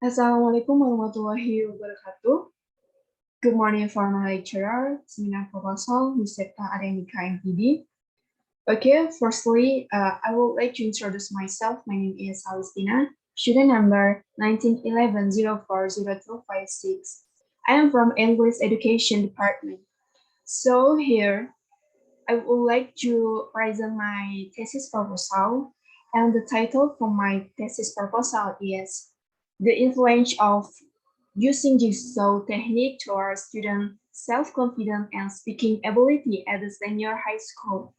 Assalamualaikum warahmatullahi wabarakatuh. Good morning for my lecturer, seminar proposal, beserta Adenika MPD. Okay, firstly, I would like to introduce myself. My name is Alistina, student number 1911040256. I am from English Education Department. So here, I would like to present my thesis proposal, and the title for my thesis proposal is The Influence of Using Jigsaw Technique Towards Student Self-Confidence and Speaking Ability at the Senior High School.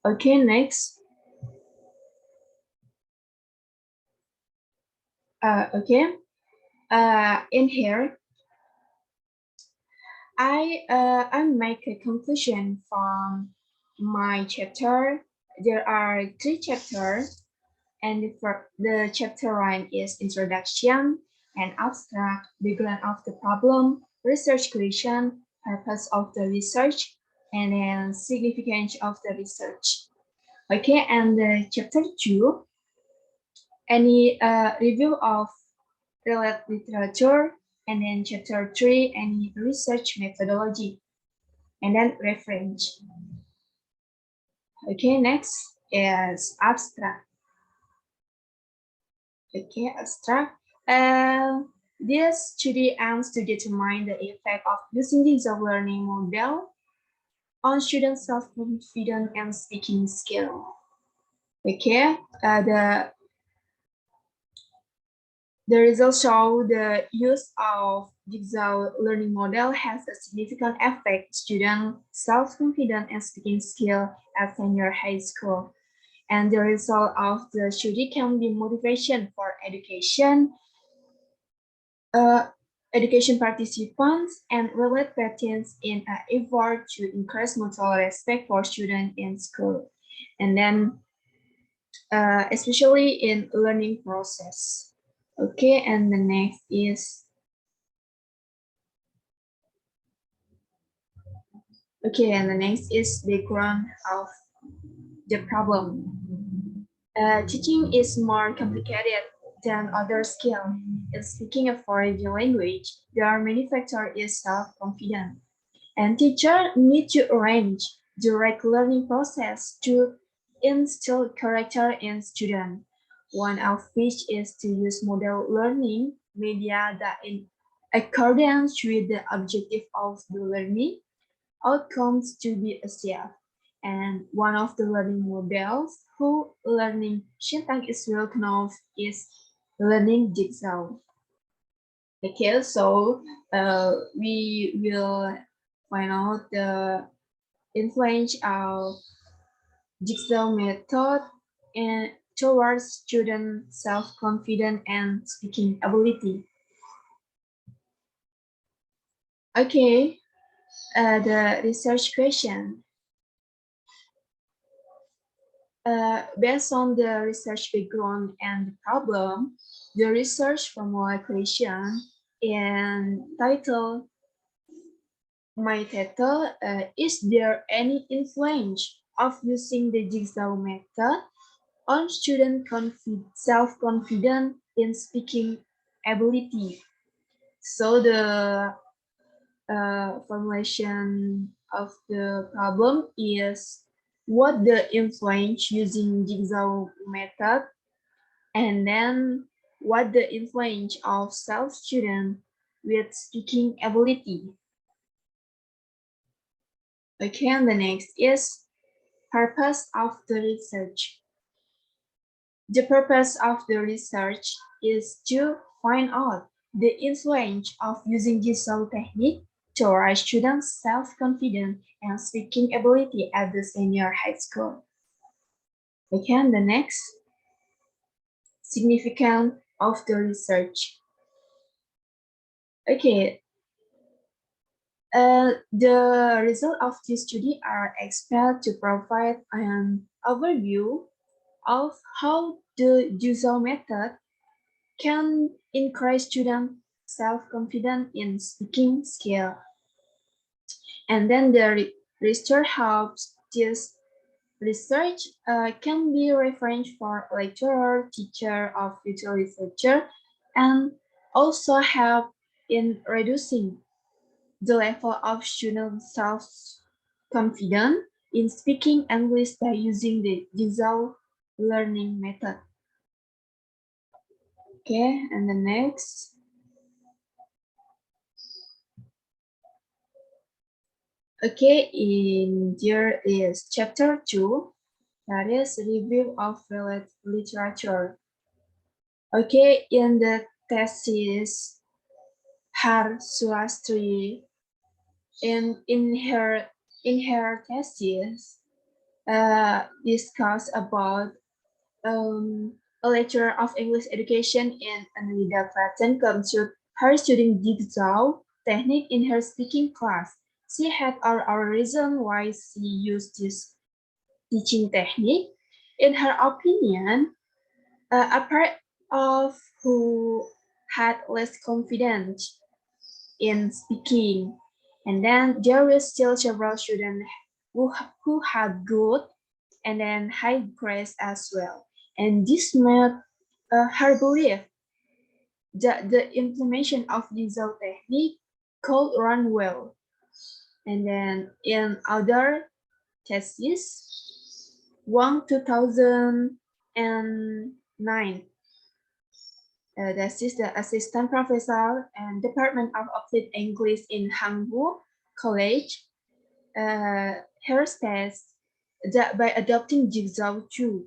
Okay, next. In here, I make a conclusion from my chapter. There are 3 chapters, and the chapter 1 is introduction and abstract, background of the problem, research question, purpose of the research, and then significance of the research. Okay, and the chapter 2, any review of related literature, and then chapter 3, any research methodology, and then reference. Okay, next is abstract. Okay, abstract. This study aims to determine the effect of using the learning model on students' self-confidence and speaking skill. Okay, the results show the use of jigsaw learning model has a significant effect student self-confidence and speaking skill at senior high school. And the result of the study can be motivation for education participants and relate parents in an effort to increase mutual respect for students in school. And then especially in learning process. Okay, and the next is background of the problem. Teaching is more complicated than other skills. In speaking a foreign language, there are many factors in self-confidence. And teachers need to arrange direct learning process to instill character in students. One of which is to use model learning media that in accordance with the objective of the learning outcomes to be achieved. And one of the learning models whose learning syntax is well known is learning jigsaw. Okay, so we will find out the influence of jigsaw method and towards student self-confidence and speaking ability. Okay, the research question. Based on the research background and the problem, the research formula question and title, my title, is there any influence of using the jigsaw method on student self-confidence in speaking ability? So the formulation of the problem is what the influence using jigsaw method, and then what the influence of self-student with speaking ability. Okay, and the next is purpose of the research. The purpose of the research is to find out the influence of using jigsaw technique toward students' self-confidence and speaking ability at the senior high school. Okay, and the next, significance of the research. Okay, the results of this study are expected to provide an overview of how the jigsaw method can encourage students' self-confidence in speaking skill. And then the research helps this research can be reference for lecturer, teacher, or future researcher, and also help in reducing the level of students' self-confidence in speaking English by using the digital learning method. Okay, and the next. Okay, in there is chapter 2, that is review of literature. Okay, in the thesis, Har Suastri, in her thesis, discuss about a lecturer of English education in Anida Clapton comes to her student digital technique in her speaking class. She had our reason why she used this teaching technique. In her opinion, a part of who had less confidence in speaking, and then there were still several students who had good and then high grades as well. And this made her believe that the implementation of digital technique could run well. And then in other theses, 2009, this is the assistant professor and Department of Applied English in Hamburg College. Her states that by adopting Jigsaw to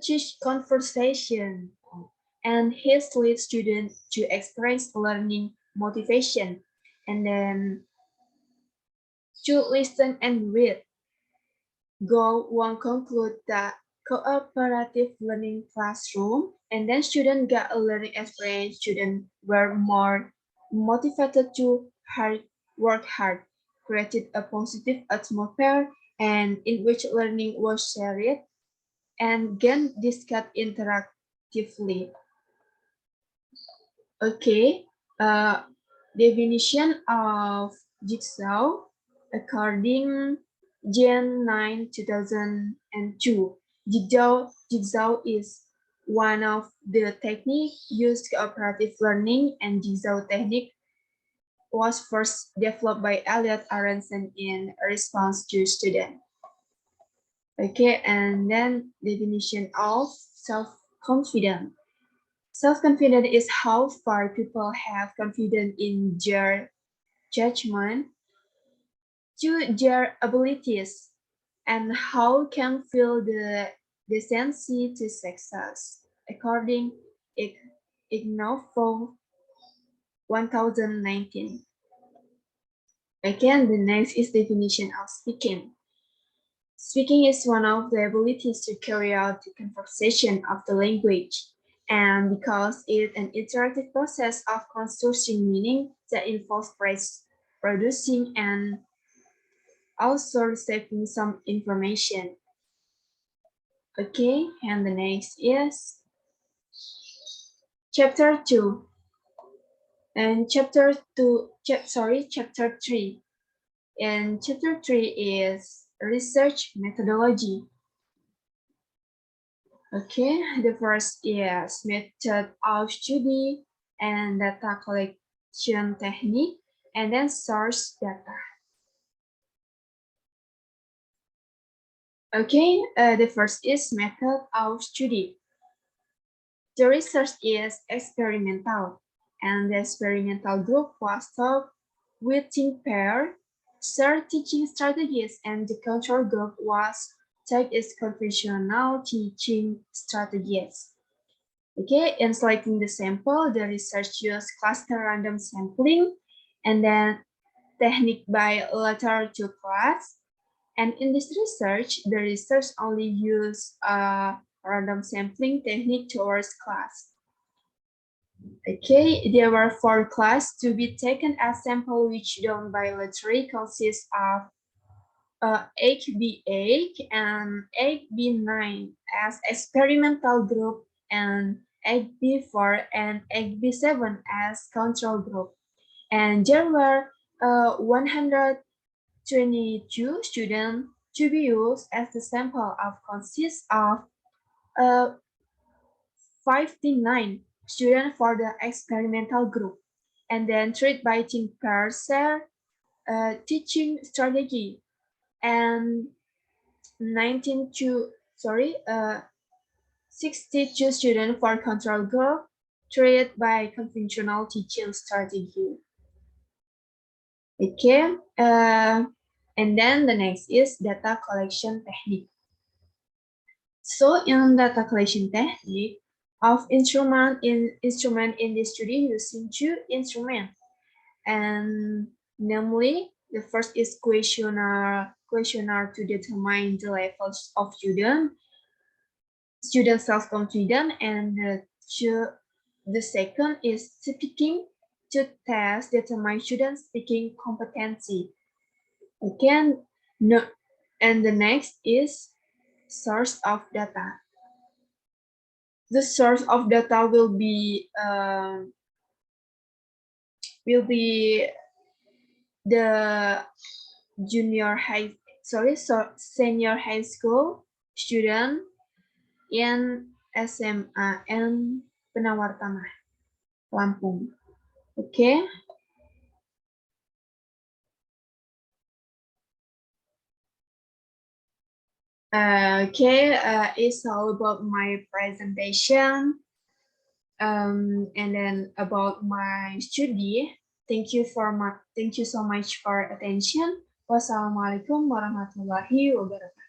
teach conversation and his lead students to experience learning motivation and then to listen and read. Go one conclude that cooperative learning classroom and then students got a learning experience. Students were more motivated to work hard, created a positive atmosphere and in which learning was shared and again discussed interactively. Okay, definition of jigsaw according Jan 9, 2002. Jigsaw is one of the techniques used cooperative learning, and jigsaw technique was first developed by Elliot Aronson in response to students. Okay, and then definition of self-confidence. Self-confidence is how far people have confidence in their judgment, to their abilities, and how can feel the decency to success, according Ignovo 1019. Again, the next is definition of speaking. Speaking is one of the abilities to carry out the conversation of the language, and because it is an interactive process of constructing meaning that involves producing and also receiving some information. Okay, and the next is chapter 2 and chapter 3. And chapter 3 is research methodology. Okay, the first is method of study and data collection technique, and then source data. Okay, the first is method of study. The research is experimental, and the experimental group was taught with pair, shared teaching strategies, and the control group was taught its conventional teaching strategies. Okay, in selecting the sample, the research used cluster random sampling and then technique by letter to class. And in this research, the research only used a random sampling technique towards class. Okay, there were 4 classes to be taken as sample, which done by lottery consists of 8B8 and 8B9 as experimental group and 8B4 and 8B7 as control group. And there were 122 students to be used as the sample of consists of 59 students for the experimental group, and then 3 by team pairs teaching strategy, and 19 to 62 students for control group, 3 by conventional teaching strategy. Okay, and then the next is data collection technique. So in data collection technique of instrument in this study using 2 instruments, and namely the first is questionnaire to determine the levels of student self-confidence, and the second is speaking to test determine student speaking competency. Again, no, and the next is source of data. The source of data will be the senior high school student in SMA and Penawar Tanah, Lampung. Okay. It's all about my presentation, and then about my study. Thank you so much for attention. Wassalamualaikum warahmatullahi wabarakatuh.